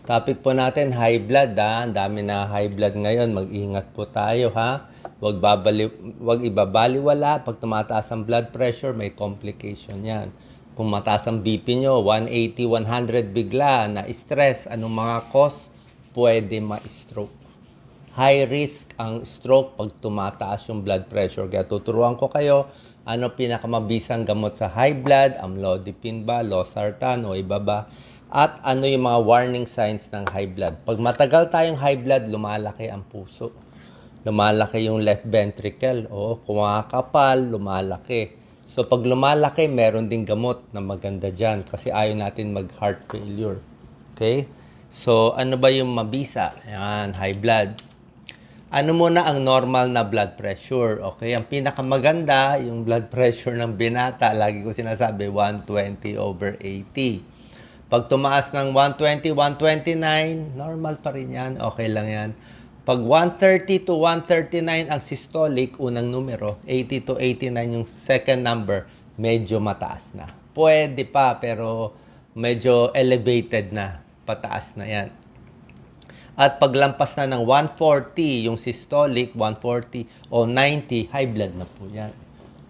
Topic po natin, high blood ha. Ang dami na high blood ngayon. Mag-ingat po tayo ha. Wag ibabaliwala. Pag tumataas ang blood pressure, may complication yan. Kung mataas ang BP nyo, 180, 100 bigla, na stress, anong mga cause? Pwede ma-stroke. High risk ang stroke pag tumataas yung blood pressure. Kaya tuturuan ko kayo ano pinakamabisang gamot sa high blood, amlodipine ba, losartan o iba ba, at ano yung mga warning signs ng high blood. Pag matagal tayong high blood, lumalaki ang puso. Lumalaki yung left ventricle. O, kumakapal, lumalaki. So, pag lumalaki, meron ding gamot na maganda dyan kasi ayaw natin mag-heart failure. Okay? So, ano ba yung mabisa? Ayan, high blood. Ano muna ang normal na blood pressure? Okay, ang pinakamaganda, yung blood pressure ng binata, lagi ko sinasabi, 120/80. Pag tumaas ng 120, 129, normal pa rin yan, okay lang yan. Pag 130 to 139 ang systolic, unang numero, 80 to 89 yung second number, medyo mataas na. Pwede pa, pero medyo elevated na, pataas na yan. At paglampas na ng 140, yung systolic, 140 o 90, high blood na po yan.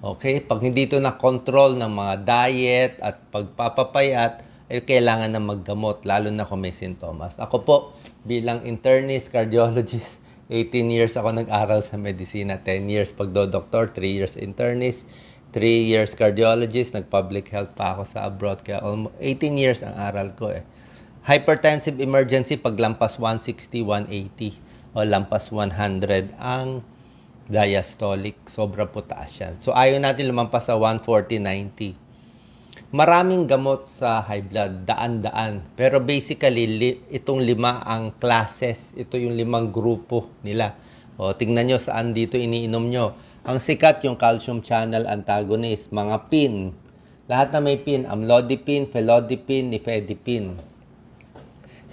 Okay? Pag hindi ito na-control ng mga diet at pagpapapayat, kailangan na maggamot, lalo na kung may sintomas. Ako po, bilang internist, cardiologist, 18 years ako nag-aral sa medisina, 10 years pagdodoktor, 3 years internist, 3 years cardiologist, nag-public health pa ako sa abroad, kaya almost 18 years ang aral ko eh. Hypertensive emergency, paglampas 160, 180 o lampas 100 ang diastolic, sobra po taas yan. So ayaw natin lumampas sa 140, 90. Maraming gamot sa high blood, daan-daan. Pero basically, itong 5 ang classes. Ito yung 5 grupo nila. O, tingnan nyo saan dito iniinom nyo. Ang sikat yung calcium channel antagonist, mga PIN. Lahat na may PIN, amlodipine, felodipine, nifedipine.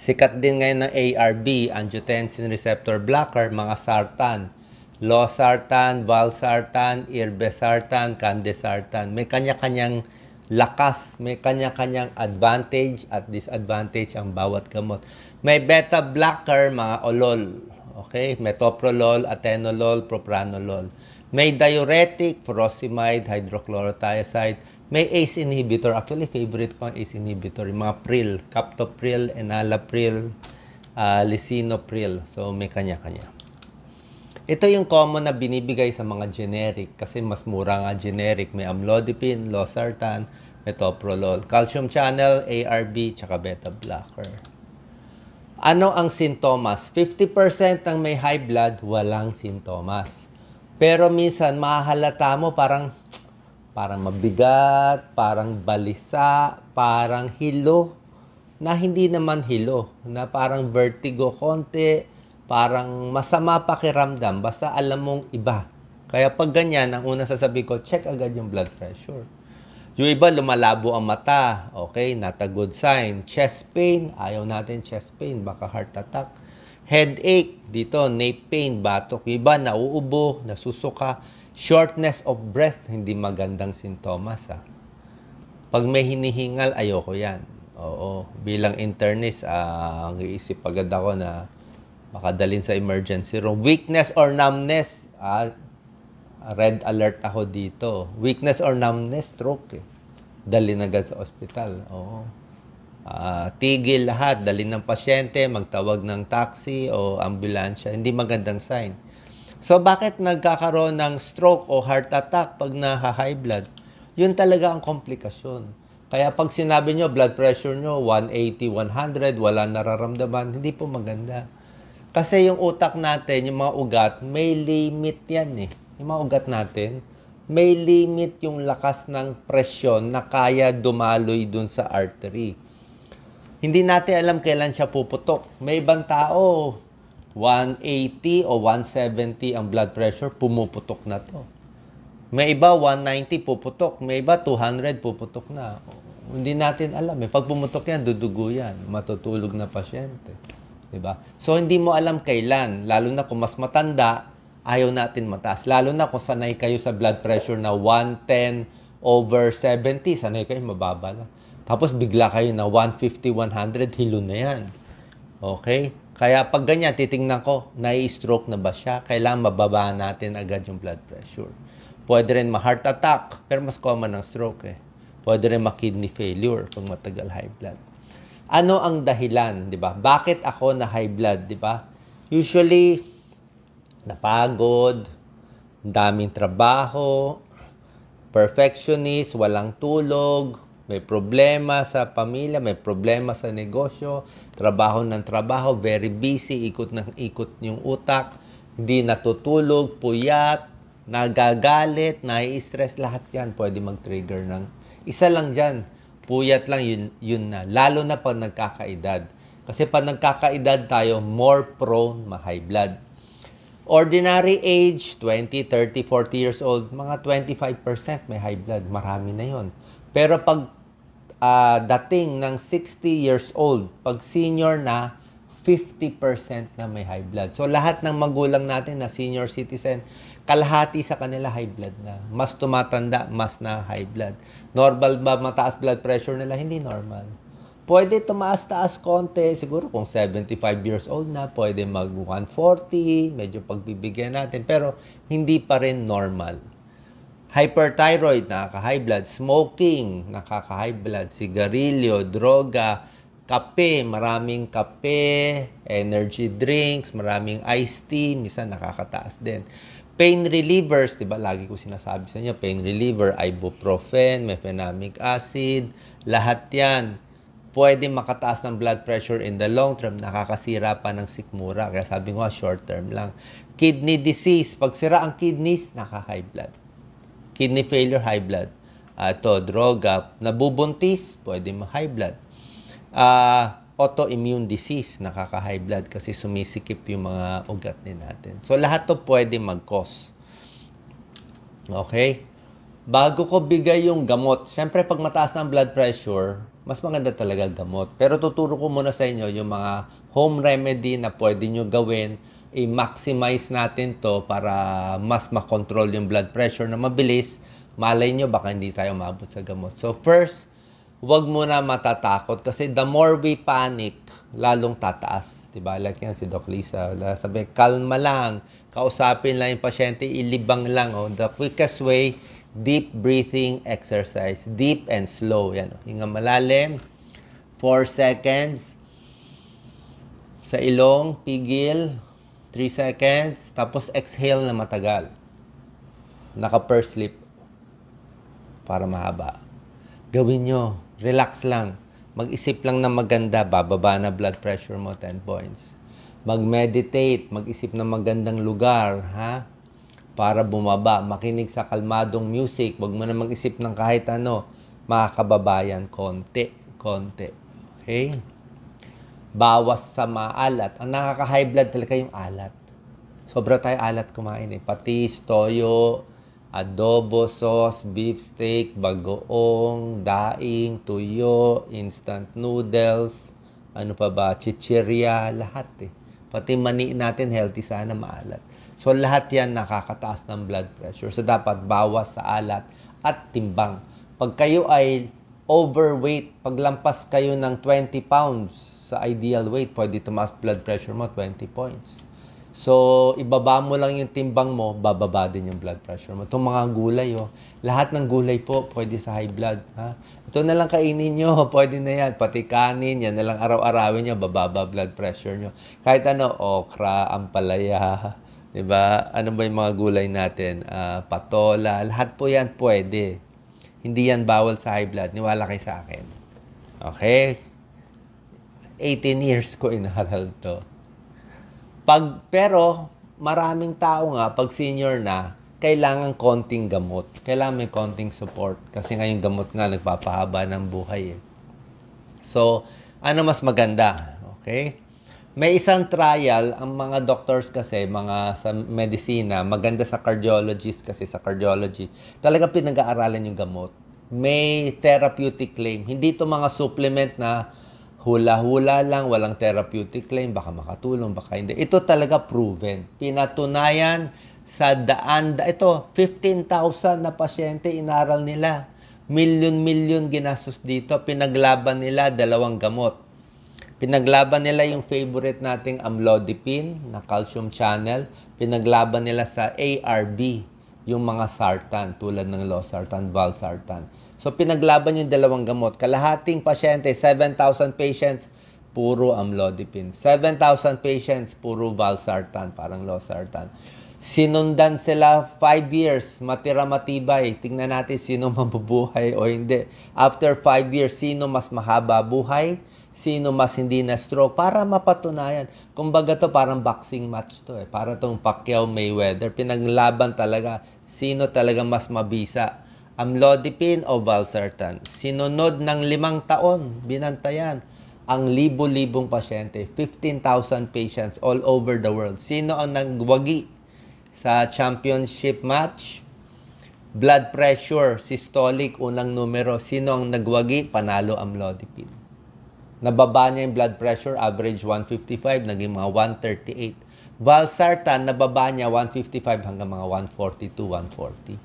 Sikat din ngayon ng ARB, angiotensin receptor blocker, mga sartan. Losartan, valsartan, irbesartan, candesartan. May kanya-kanyang lakas, may kanya-kanyang advantage at disadvantage ang bawat gamot. May beta blocker, mga olol. Okay? Metoprolol, atenolol, propranolol. May diuretic, furosemide, hydrochlorothiazide. May ACE inhibitor. Actually, favorite ko ang ACE inhibitor. Yung mga pril, captopril, enalapril, lisinopril. So, may kanya-kanya. Ito yung common na binibigay sa mga generic kasi mas mura nga generic. May amlodipine, losartan, metoprolol, calcium channel, ARB, tsaka beta blocker. Ano ang sintomas? 50% ng may high blood, walang sintomas. Pero minsan, mahalata mo parang mabigat, parang balisa, parang hilo, na hindi naman hilo, na parang vertigo konti, parang masama pakiramdam, basta alam mong iba. Kaya pag ganyan, ang una sasabi ko, check agad yung blood pressure. Yung iba, lumalabo ang mata. Okay, not a good sign. Chest pain, ayaw natin chest pain, baka heart attack. Headache, dito, nape pain, batok. Yung iba, nauubo, nasusuka. Shortness of breath, hindi magandang sintomas. Pag may hinihingal, ayoko yan. Oo, bilang internist, ang iisip agad ako na makadalhin sa emergency room. Weakness or numbness, red alert ako dito. Weakness or numbness, stroke eh. Dalhin agad sa ospital. Oo. Tigil lahat, dalhin ng pasyente, magtawag ng taxi o ambulansya. Hindi magandang sign. So, bakit nagkakaroon ng stroke o heart attack pag na-high blood? Yun talaga ang komplikasyon. Kaya pag sinabi nyo, blood pressure nyo, 180, 100, wala nararamdaman, hindi po maganda. Kasi yung utak natin, yung mga ugat, may limit yan eh. Yung mga ugat natin, may limit yung lakas ng presyon na kaya dumaloy dun sa artery. Hindi natin alam kailan siya puputok. May ibang tao, 180 o 170 ang blood pressure, pumuputok na to. May iba, 190 puputok. May iba, 200 puputok na. Hindi natin alam eh. Pag pumutok yan, dudugo yan. Matutulog na pasyente. Diba? So, hindi mo alam kailan. Lalo na kung mas matanda, ayaw natin mataas. Lalo na kung sanay kayo sa blood pressure na 110/70, sanay kayo mababa lang. Tapos bigla kayo na 150, 100, hilo na yan. Okay? Kaya pag ganyan, titingnan ko, nai-stroke na ba siya? Kailangan mababa natin agad yung blood pressure. Pwede rin ma-heart attack, pero mas common ang stroke eh. Pwede rin ma-kidney failure pag matagal high blood. Ano ang dahilan, di ba? Bakit ako na high blood, di ba? Usually, napagod, daming trabaho, perfectionist, walang tulog, may problema sa pamilya, may problema sa negosyo, trabaho ng trabaho, very busy, ikot ng ikot yung utak, hindi natutulog, puyat, nagagalit, nai-stress, lahat yan pwede mag-trigger ng isa lang dyan. Puyat lang, yun na. Lalo na pag nagkakaedad. Kasi pag nagkakaedad tayo, more prone ma-high blood. Ordinary age, 20, 30, 40 years old, mga 25% may high blood. Marami na yon. Pero pag dating ng 60 years old, pag senior na, 50% na may high blood. So lahat ng magulang natin na senior citizen, kalahati sa kanila high blood na. Mas tumatanda, mas na high blood. Normal ba mataas blood pressure nila? Hindi normal. Pwede tumaas-taas konti. Siguro kung 75 years old na, pwede mag 140, medyo pagbibigyan natin. Pero hindi pa rin normal. Hyperthyroid, nakaka-high blood. Smoking, nakaka-high blood. Sigarilyo, droga, kape, maraming kape, energy drinks, maraming iced tea, minsan nakakataas din. Pain relievers, di ba? Lagi ko sinasabi sa inyo, pain reliever, ibuprofen, mefenamic acid, lahat yan. Pwede makataas ng blood pressure in the long term, nakakasira pa ng sikmura. Kaya sabi ko, short term lang. Kidney disease, pag sira ang kidneys, nakaka-high blood. Kidney failure, high blood. Ito, droga, nabubuntis, pwede ma-high blood. Autoimmune disease, nakaka-high blood kasi sumisikip yung mga ugat din natin. So, lahat to pwede mag-cause. Okay? Bago ko bigay yung gamot, siyempre pag mataas ng blood pressure, mas maganda talaga gamot. Pero tuturo ko muna sa inyo yung mga home remedy na pwede nyo gawin, i-maximize natin to para mas makontrol yung blood pressure na mabilis. Malay nyo, baka hindi tayo maabot sa gamot. So first, huwag muna matatakot kasi the more we panic, lalong tataas. Diba? Like yan si Doc Lisa. Sabi, kalma lang. Kausapin lang yung pasyente, ilibang lang. Oh. The quickest way, deep breathing exercise. Deep and slow. Yan. Hinga malalim. 4 seconds. Sa ilong, pigil. 3 seconds. Tapos exhale na matagal. Naka-purse sleep. Para mahaba. Gawin nyo. Relax lang. Mag-isip lang na maganda. Bababa na blood pressure mo 10 points. Mag-meditate. Mag-isip ng magandang lugar. Ha? Para bumaba. Makinig sa kalmadong music. Huwag mo na mag-isip ng kahit ano. Makakababayan. Konti. Konti. Okay? Bawas sa maalat. Ang nakaka-high blood talaga yung alat. Sobra tayo alat kumain eh. Patis, toyo, adobo, sauce, beef steak, bagoong, daing, tuyo, instant noodles, ano pa ba, chichirya, lahat eh. Pati mani natin healthy sana, maalat. So lahat yan nakakataas ng blood pressure. So dapat bawas sa alat at timbang. Pag kayo ay overweight, paglampas kayo ng 20 pounds sa ideal weight, pwede tumaas blood pressure mo 20 points. So, ibaba mo lang yung timbang mo, bababa din yung blood pressure mo. Itong mga gulay, oh. Lahat ng gulay po, pwede sa high blood. Ha? Ito na lang kainin nyo, pwede na yan. Pati kanin, yan na lang araw-arawin nyo, bababa blood pressure nyo. Kahit ano, okra, ampalaya, diba? Ano ba yung mga gulay natin? Patola, lahat po yan pwede. Hindi yan bawal sa high blood. Niwala kayo sa akin. Okay? 18 years ko inaral to. Pero, maraming tao nga, pag senior na, kailangan konting gamot. Kailangan may konting support. Kasi nga yung gamot nga, nagpapahaba ng buhay eh. So, ano mas maganda? Okay? May isang trial, ang mga doctors kasi, mga sa medisina, maganda sa cardiologist kasi sa cardiology, talaga pinag-aaralan yung gamot. May therapeutic claim. Hindi to mga supplement na hula-hula lang, walang therapeutic claim, baka makatulong, baka hindi. Ito talaga proven. Pinatunayan sa ito, 15,000 na pasyente inaral nila. Milyon-milyon ginastos dito. Pinaglaban nila 2 gamot. Pinaglaban nila yung favorite nating amlodipine na calcium channel. Pinaglaban nila sa ARB, yung mga sartan tulad ng losartan, valsartan. So pinaglaban yung dalawang gamot. Kalahating pasyente, 7,000 patients, puro amlodipine. 7,000 patients, puro valsartan, parang losartan. Sinundan sila 5 years, matira matibay. Tingnan natin sino mabubuhay o hindi. After 5 years, sino mas mahaba buhay, sino mas hindi na stroke, para mapatunayan. Kumbaga to parang boxing match to Para tong Pacquiao Mayweather. Pinaglaban talaga sino talaga mas mabisa. Amlodipine o valsartan. Sinunod ng 5 taon, binantayan ang libo-libong pasyente, 15,000 patients all over the world. Sino ang nagwagi sa championship match? Blood pressure, systolic, unang numero. Sino ang nagwagi? Panalo amlodipine. Nababa niya yung blood pressure, average 155, naging mga 138. Valsartan, nababa niya 155 hanggang mga 142, 140.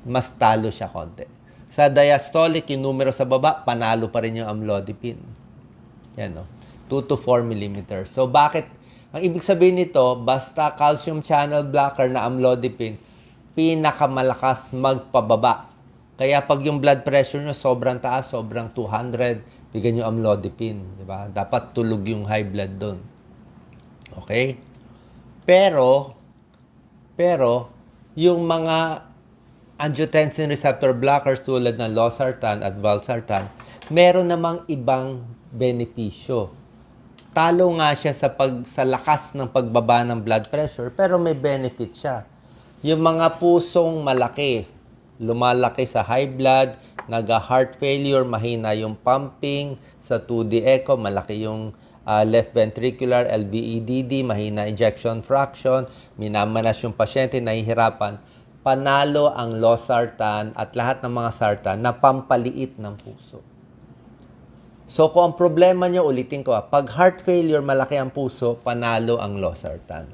Mas talo siya konti. Sa diastolic, yung numero sa baba, panalo pa rin yung amlodipine. Yan, no? 2 to 4 mm. So, bakit? Ang ibig sabihin nito, basta calcium channel blocker na amlodipine, pinakamalakas magpababa. Kaya pag yung blood pressure nyo sobrang taas, sobrang 200, bigyan nyo amlodipine. Diba? Dapat tulog yung high blood doon. Okay? Pero, yung mga angiotensin receptor blockers tulad ng losartan at valsartan, meron namang ibang benepisyo. Talo nga siya sa lakas ng pagbaba ng blood pressure, pero may benefit siya. Yung mga pusong malaki, lumalaki sa high blood, naga-heart failure, mahina yung pumping, sa 2D echo, malaki yung left ventricular, LVEDD, mahina ejection fraction, minamanas yung pasyente, nahihirapan. Panalo ang losartan at lahat ng mga sartan na pampaliit ng puso. So kung ang problema nyo, ulitin ko, pag heart failure, malaki ang puso, panalo ang losartan.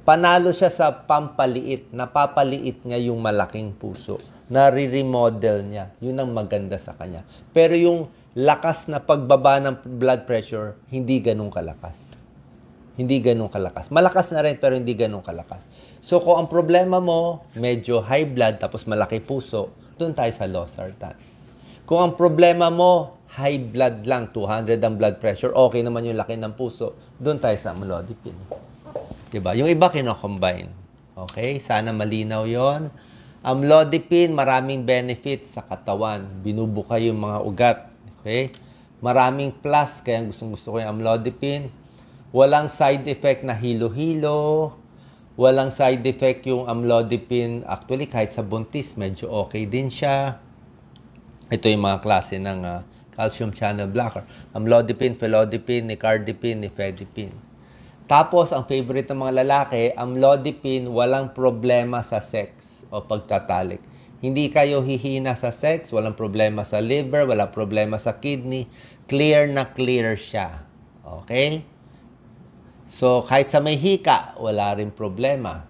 Panalo siya sa pampaliit, napapaliit niya yung malaking puso. Nare-remodel niya. Yun ang maganda sa kanya. Pero yung lakas na pagbaba ng blood pressure, hindi ganun kalakas. Hindi ganun kalakas. Malakas na rin, pero hindi ganun kalakas. So kung ang problema mo, medyo high blood, tapos malaki puso, doon tayo sa losartan. Kung ang problema mo, high blood lang, 200 ang blood pressure, okay naman yung laki ng puso, doon tayo sa amlodipine. Diba? Yung iba kino-combine. Okay? Sana malinaw yon. Amlodipine, maraming benefits sa katawan. Binubuka yung mga ugat. Okay? Maraming plus, kaya gusto ko yung amlodipine. Walang side effect na hilo-hilo. Walang side effect yung amlodipine. Actually, kahit sa buntis, medyo okay din siya. Ito yung mga klase ng calcium channel blocker. Amlodipine, felodipine, nicardipine, nifedipine. Tapos, ang favorite ng mga lalaki, amlodipine, walang problema sa sex o pagtatalik. Hindi kayo hihina sa sex, walang problema sa liver, walang problema sa kidney. Clear na clear siya. Okay? So, kahit sa may hika, wala rin problema.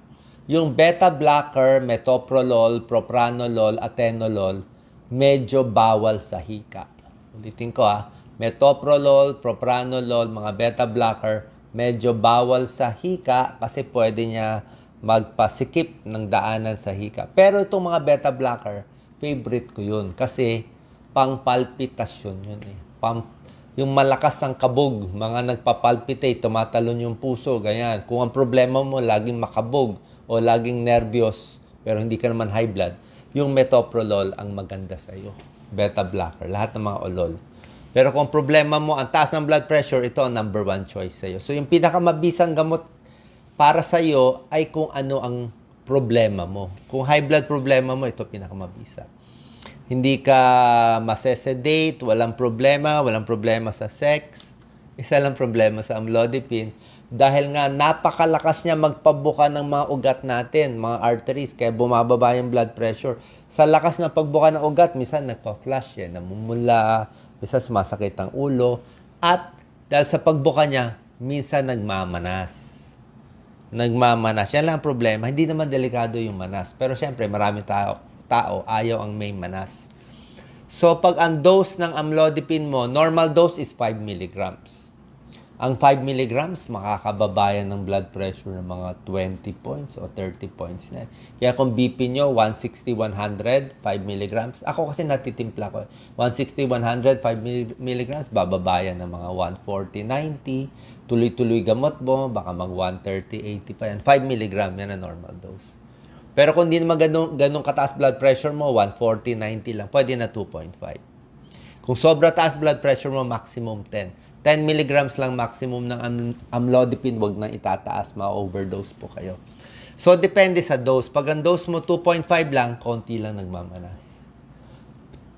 Yung beta blocker, metoprolol, propranolol, atenolol, medyo bawal sa hika. Ulitin ko metoprolol, propranolol, mga beta blocker, medyo bawal sa hika kasi pwede niya magpasikip ng daanan sa hika. Pero itong mga beta blocker, favorite ko yun kasi pang-palpitasyon yun yung malakas ang kabog, mga nagpapalpitate, tumatalon yung puso, ganyan. Kung ang problema mo, laging makabog o laging nervyos, pero hindi ka naman high blood, yung metoprolol ang maganda sa'yo. Beta blocker, lahat ng mga olol. Pero kung problema mo, ang taas ng blood pressure, ito ang number 1 choice sa'yo. So yung pinakamabisang gamot para sa'yo ay kung ano ang problema mo. Kung high blood problema mo, ito pinakamabisa. Hindi ka masesedate, walang problema sa sex. Isa lang problema sa amlodipine. Dahil nga napakalakas niya magpabuka ng mga ugat natin, mga arteries, kaya bumababa yung blood pressure. Sa lakas ng pagbuka ng ugat, minsan nagpa-flash yan, namumula, minsan sumasakit ang ulo, at dahil sa pagbuka niya, minsan nagmamanas. Yan lang ang problema. Hindi naman delikado yung manas. Pero syempre, maraming tao ayaw ang may manas. So, pag ang dose ng amlodipine mo, normal dose is 5 milligrams. Ang 5 milligrams, makakababayan ng blood pressure ng mga 20 points o 30 points na. Kaya kung BP nyo, 160, 100, 5 milligrams. Ako kasi natitimpla ko. 160, 100, 5 milligrams, bababayan ng mga 140, 90. Tuloy-tuloy gamot mo, baka mag 130, 80 pa yan. 5 milligram, yan ang normal dose. Pero kung hindi naman ganun kataas blood pressure mo, 140, 90 lang, pwede na 2.5. Kung sobra taas blood pressure mo, maximum 10. 10 milligrams lang maximum ng amlodipine, wag na itataas, ma-overdose po kayo. So, depende sa dose. Pag ang dose mo 2.5 lang, konti lang nagmamanas.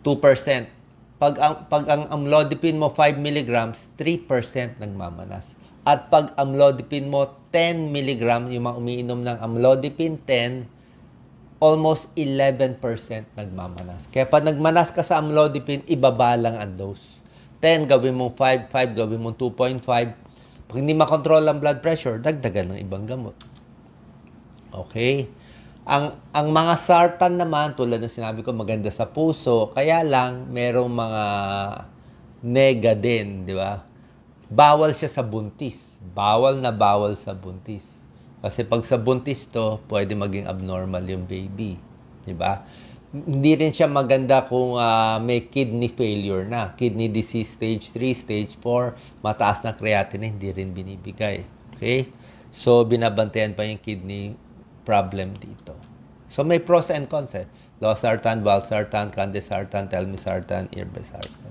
2%. Pag ang amlodipine mo 5 milligrams, 3% nagmamanas. At pag amlodipine mo 10 milligram, yung mga umiinom ng amlodipine 10, almost 11% nagmamanas. Kaya pag nagmanas ka sa amlodipine, ibaba lang ang dose. 10, gawin mong 5, 5, gawin mong 2.5. Pag hindi makontrol ang blood pressure, dagdagan ng ibang gamot. Okay? Ang mga sartan naman, tulad ng sinabi ko, maganda sa puso, kaya lang, merong mga nega din, di ba? Bawal siya sa buntis. Bawal na bawal sa buntis. Kasi pag sa buntis to, pwede maging abnormal yung baby. Di ba? Hindi rin siya maganda kung may kidney failure na. Kidney disease stage 3, stage 4, mataas na creatinine, hindi rin binibigay. Okay? So, binabantayan pa yung kidney problem dito. So, may pros and cons eh. Losartan, valsartan, candesartan, telmisartan, irbesartan.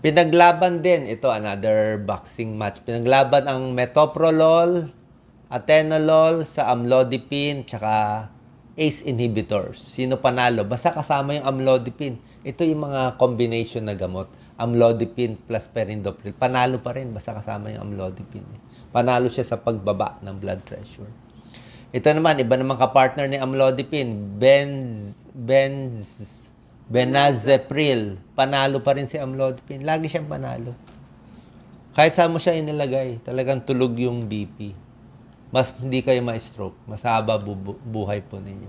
Pinaglaban din, ito another boxing match. Pinaglaban ang metoprolol, atenolol sa amlodipine, tsaka ACE inhibitors. Sino panalo? Basta kasama yung amlodipine. Ito yung mga combination na gamot. Amlodipine plus perindopril. Panalo pa rin basta kasama yung amlodipine. Panalo siya sa pagbaba ng blood pressure. Ito naman, iba naman kapartner ni amlodipine. Benazepril. Panalo pa rin si amlodipine. Lagi siyang panalo. Kahit saan mo siya inilagay, talagang tulog yung BP. Mas hindi kayo ma-stroke. Mas haba buhay po ninyo.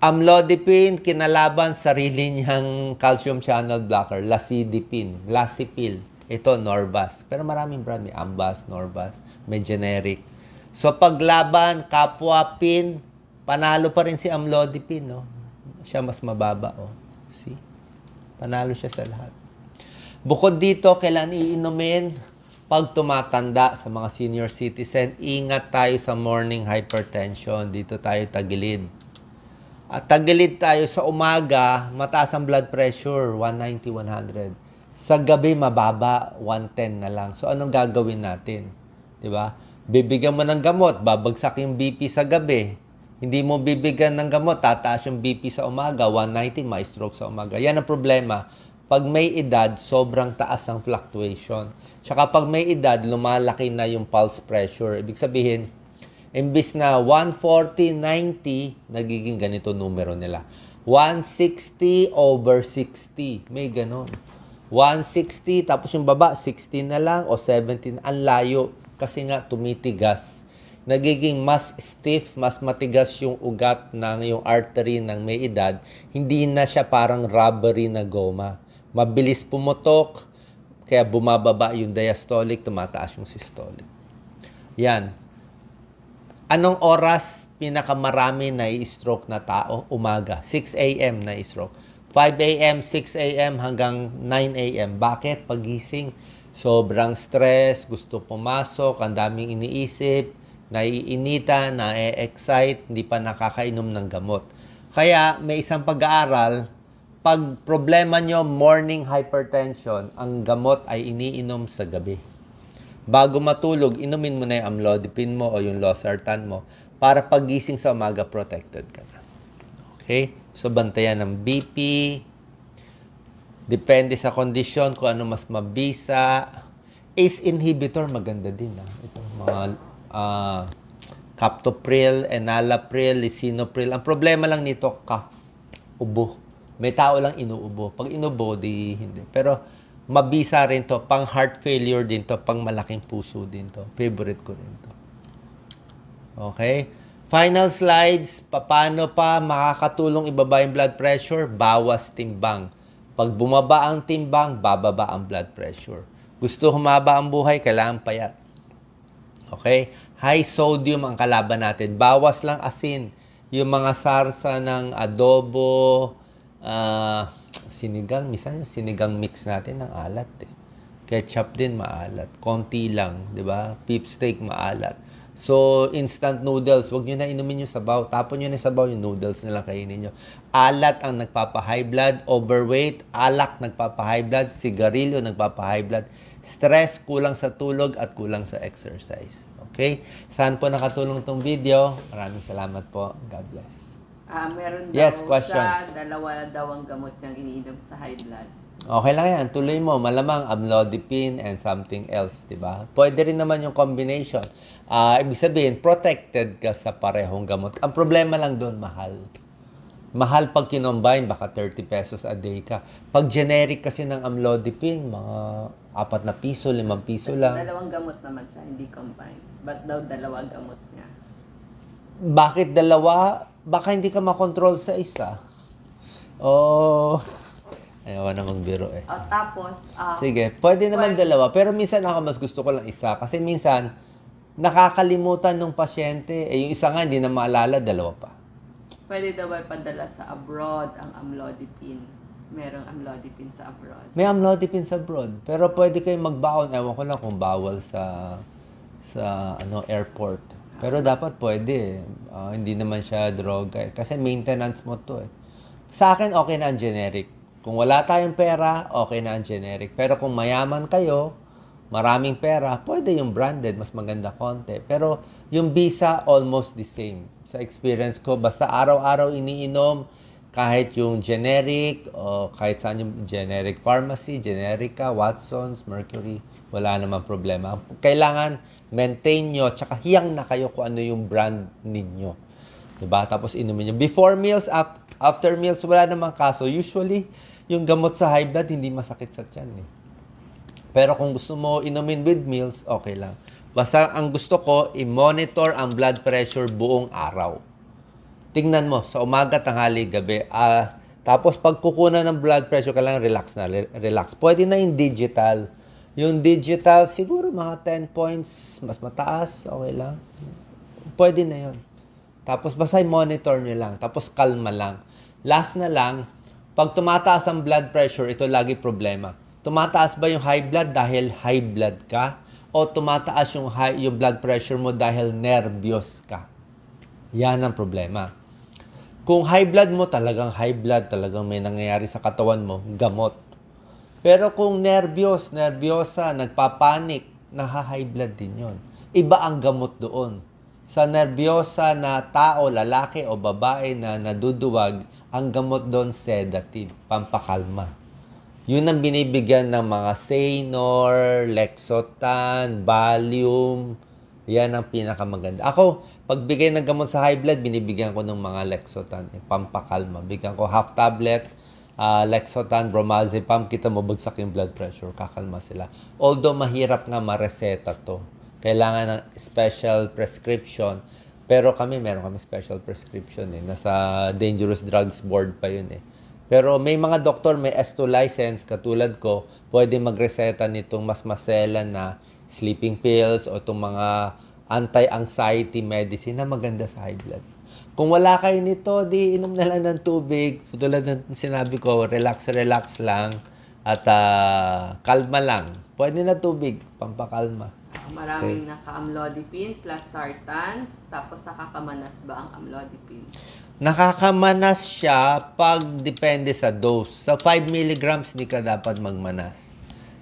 Amlodipine, kinalaban sarili niyang calcium channel blocker, lasipil. Ito, Norvas. Pero maraming brand. May Ambas, Norvas, may generic. So, paglaban, kapwa pin, panalo pa rin si amlodipine. No? Siya mas mababa. Oh. See? Panalo siya sa lahat. Bukod dito, kailan iinumin? Pag tumatanda sa mga senior citizen, ingat tayo sa morning hypertension. Dito tayo tagilid. At tagilid tayo sa umaga, mataas ang blood pressure, 190, 100. Sa gabi, mababa, 110 na lang. So, anong gagawin natin? Diba? Bibigyan mo ng gamot, babagsak yung BP sa gabi. Hindi mo bibigyan ng gamot, tataas yung BP sa umaga, 190, may stroke sa umaga. Yan ang problema. Pag may edad, sobrang taas ang fluctuation. Tsaka pag may edad, lumalaki na yung pulse pressure. Ibig sabihin, imbis na 140/90, nagiging ganito numero nila. 160/60. May ganon. 160, tapos yung baba, 16 na lang o 17. Ang layo. Kasi nga, tumitigas. Nagiging mas stiff, mas matigas yung ugat ng yung artery ng may edad. Hindi na siya parang rubbery na goma. Mabilis pumutok, kaya bumababa yung diastolic, tumataas yung systolic. Yan. Anong oras pinakamarami na i-stroke na tao? Umaga. 6 a.m. na i-stroke. 5 a.m., 6 a.m. hanggang 9 a.m. Bakit? Pagising. Sobrang stress, gusto pumasok, ang daming iniisip, naiinita, na-excite, hindi pa nakakainom ng gamot. Kaya may isang pag-aaral, pag problema nyo morning hypertension, ang gamot ay iniinom sa gabi. Bago matulog, inumin mo na yung amlodipine mo o yung losartan mo para pagising sa umaga, protected ka na. Okay? So, bantayan ng BP. Depende sa kondisyon kung ano mas mabisa. ACE inhibitor, maganda din. Ito, mga captopril, enalapril, lisinopril. Ang problema lang nito, cough, ubo. May tao lang inuubo. Pag inubo, di hindi. Pero mabisa rin to, pang heart failure din to, pang malaking puso din to. Favorite ko rin to. Okay? Final slides, paano pa makakatulong ibaba yung blood pressure? Bawas timbang. Pag bumaba ang timbang, bababa ang blood pressure. Gusto humaba ang buhay, kailangan payat. Okay? High sodium ang kalaban natin. Bawas lang asin. Yung mga sarsa ng adobo, sinigang, minsan yung sinigang mix natin ng alat eh. Ketchup din maalat. Konti lang, di ba? Beef steak maalat. So, instant noodles, wag nyo na inumin yung sabaw. Tapon nyo na yung sabaw, yung noodles na lang kainin nyo. Alat ang nagpapa-high blood, overweight, alak nagpapa-high blood, sigarilyo nagpapa-high blood, stress, kulang sa tulog, at kulang sa exercise. Okay? Saan po nakatulong tong video? Maraming salamat po. God bless. Meron Yes, daw question. siya, dalawa daw ang gamot niyang iniinom sa high blood. Okay lang yan. Tuloy mo. Malamang amlodipine and something else, di ba? Pwede rin naman yung combination. Ibig sabihin, protected ka sa parehong gamot. Ang problema lang doon, mahal. Mahal pag kinombine, baka 30 pesos a day ka. Pag generic kasi ng amlodipine, mga 4 na piso, 5 piso lang. Dalawang gamot naman siya, hindi combined. Ba't daw dalawa gamot niya? Bakit dalawa? Baka hindi ka makontrol sa isa. Oh, ayaw na magbiro eh. Tapos, Sige, pwede naman dalawa. Pero minsan ako mas gusto ko lang isa. Kasi minsan, nakakalimutan ng pasyente. Yung isa nga, hindi na maalala, dalawa pa. pwede daw ba ipadala sa abroad ang amlodipine? Merong amlodipine sa abroad. May amlodipine sa abroad. Pero pwede kayong magbaon. Ewan ko lang kung bawal sa airport. Pero dapat pwede. Hindi naman siya droga. Kasi maintenance mo to eh. Sa akin, okay na ang generic. Kung wala tayong pera, okay na ang generic. Pero kung mayaman kayo, maraming pera, pwede yung branded, mas maganda konti. Pero yung Visa, almost the same. Sa experience ko, basta araw-araw iniinom, kahit yung generic, o kahit saan yung generic pharmacy, Generica, Watsons, Mercury, wala namang problema. Kailangan maintain nyo, tsaka hiyang na kayo kung ano yung brand ninyo. Diba? Tapos inumin nyo. Before meals, after meals, wala namang kaso. Usually, yung gamot sa high blood, hindi masakit sa tiyan eh. Pero kung gusto mo inumin with meals, okay lang. Basta ang gusto ko, i-monitor ang blood pressure buong araw. Tingnan mo, sa umaga, tanghali, gabi. Tapos pag kukunan ng blood pressure, kailangan relax na. Relax. Pwede na yung digital. Yung digital, siguro mga 10 points, mas mataas, okay lang. Pwede na yun. Tapos basta i-monitor nyo lang. Tapos kalma lang. Last na lang, pag tumataas ang blood pressure, ito lagi problema. Tumataas ba yung high blood dahil high blood ka? O tumataas yung blood pressure mo dahil nervyos ka? Yan ang problema. Kung high blood mo, talagang high blood, talagang may nangyayari sa katawan mo, gamot. Pero kung nervyosa, nagpapanik, naha-high blood din yon. Iba ang gamot doon. Sa nervyosa na tao, lalaki o babae na naduduwag, ang gamot doon sedative, pampakalma. Yun ang binibigyan ng mga Saynor, Lexotan, Valium. Yan ang pinakamaganda. Ako, pagbigay ng gamot sa high blood, binibigyan ko ng mga Lexotan, pampakalma. Bigyan ko half tablet, Lexotan, bromazepam, kita mo bagsak yung blood pressure, kakalma sila. Although mahirap nga mareseta to. Kailangan ng special prescription. Pero meron kami special prescription eh. Nasa Dangerous Drugs Board pa yun eh. Pero may mga doktor, may S2 license, katulad ko, pwede magreseta nitong mas maselan na sleeping pills o itong mga anti-anxiety medicine na maganda sa high blood. Kung wala kayo nito, di inom na lang ng tubig. So, tulad ng sinabi ko, relax lang at kalma lang. Pwede na tubig, pampakalma. Maraming naka-amlodipine plus sartans, tapos nakakamanas ba ang amlodipine? Nakakamanas siya pag depende sa dose. Sa 5 mg, hindi ka dapat magmanas.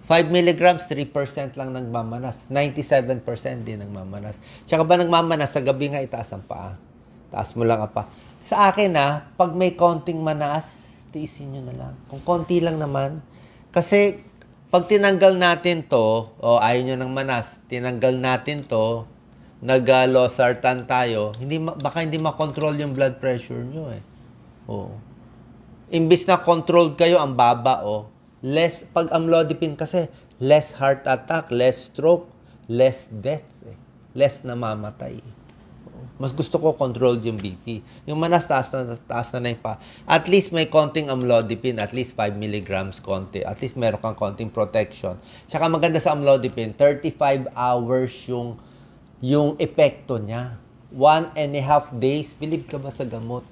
5 mg, 3% lang nagmamanas. 97% din nagmamanas. Tsaka ba nagmamanas, sa gabi nga itaas ang paa. Taas mo lang ang paa. Sa akin pag may konting manas, tiisin nyo na lang. Kung konti lang naman. Kasi pag tinanggal natin to, o ayaw nyo ng manas, tinanggal natin to, nag-losartan tayo, baka hindi makontrol yung blood pressure nyo eh. Oo. Imbis na controlled kayo, ang baba less, pag amlodipine kasi, less heart attack, less stroke, less death eh. Less namamatay. Oo. Mas gusto ko controlled yung BP. Yung manas, taas na yung pa. At least may konting amlodipine, at least 5 milligrams konti. At least meron kang konting protection. Tsaka maganda sa amlodipine, 35 hours yung epekto niya. 1.5 days, believe ka ba sa gamot?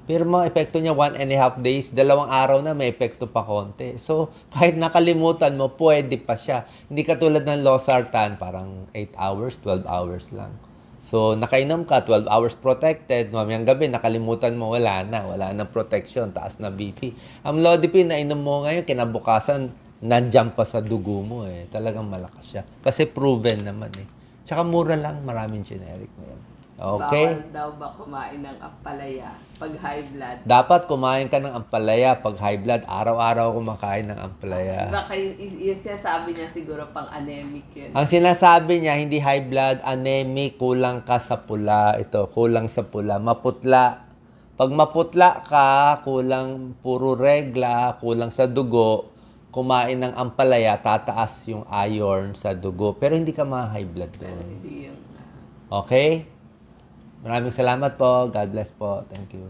Pero mga epekto niya 1.5 days, 2 araw na may epekto pa konti. So, kahit nakalimutan mo, pwede pa siya. Hindi katulad ng losartan, parang 8 hours, 12 hours lang. So, nakainom ka, 12 hours protected, mamayang gabi, nakalimutan mo, wala na protection, taas na BP. Amlodipine, nainom mo ngayon, kinabukasan, nandiyan pa sa dugo mo eh. Talagang malakas siya. Kasi proven naman eh. Tsaka mura lang, maraming generic ngayon. Okay? Bawal daw ba kumain ng ampalaya pag high blood? Dapat kumain ka ng ampalaya pag high blood. Araw-araw kumakain ng ampalaya. Baka yun siya sabi niya siguro pang anemic yun. Ang sinasabi niya, hindi high blood, anemic, kulang ka sa pula. Ito, kulang sa pula. Maputla. Pag maputla ka, kulang puro regla, kulang sa dugo, kumain ng ampalaya, tataas yung iron sa dugo. Pero hindi ka ma-high blood Pero doon. hindi yung... Okay? Maraming salamat po. God bless po. Thank you.